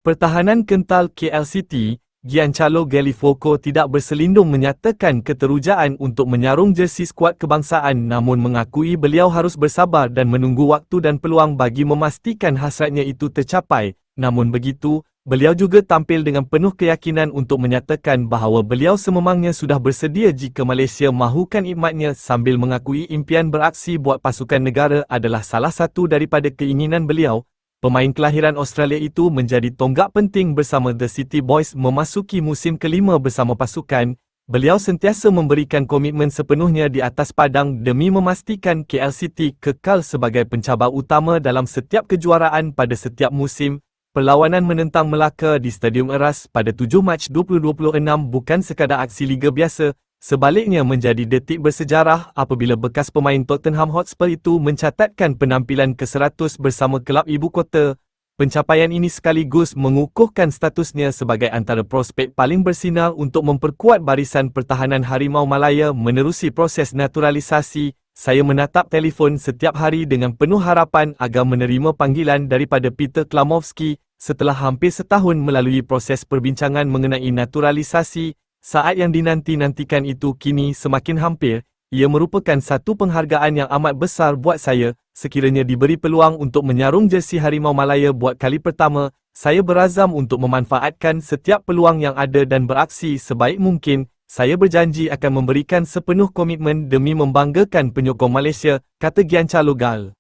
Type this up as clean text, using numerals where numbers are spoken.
Pertahanan kental KL City, Giancarlo Gallifuoco tidak berselindung menyatakan keterujaan untuk menyarung jersey skuad kebangsaan namun mengakui beliau harus bersabar dan menunggu waktu dan peluang bagi memastikan hasratnya itu tercapai. Namun begitu, beliau juga tampil dengan penuh keyakinan untuk menyatakan bahawa beliau sememangnya sudah bersedia jika Malaysia mahukan khidmatnya sambil mengakui impian beraksi buat pasukan negara adalah salah satu daripada keinginan beliau. Pemain kelahiran Australia itu menjadi tonggak penting bersama The City Boys memasuki musim kelima bersama pasukan. Beliau sentiasa memberikan komitmen sepenuhnya di atas padang demi memastikan KL City kekal sebagai pencabar utama dalam setiap kejuaraan pada setiap musim. Perlawanan menentang Melaka di Stadium Eras pada 7 Mac 2026 bukan sekadar aksi liga biasa, sebaliknya menjadi detik bersejarah apabila bekas pemain Tottenham Hotspur itu mencatatkan penampilan ke-100 bersama kelab ibu kota. Pencapaian ini sekaligus mengukuhkan statusnya sebagai antara prospek paling bersinar untuk memperkuat barisan pertahanan Harimau Malaya menerusi proses naturalisasi. Saya menatap telefon setiap hari dengan penuh harapan agar menerima panggilan daripada Peter Klamovski setelah hampir setahun melalui proses perbincangan mengenai naturalisasi. Saat yang dinanti-nantikan itu kini semakin hampir. Ia merupakan satu penghargaan yang amat besar buat saya. Sekiranya diberi peluang untuk menyarung jersey Harimau Malaya buat kali pertama, saya berazam untuk memanfaatkan setiap peluang yang ada dan beraksi sebaik mungkin. Saya berjanji akan memberikan sepenuh komitmen demi membanggakan penyokong Malaysia, kata Giancarlo Gal.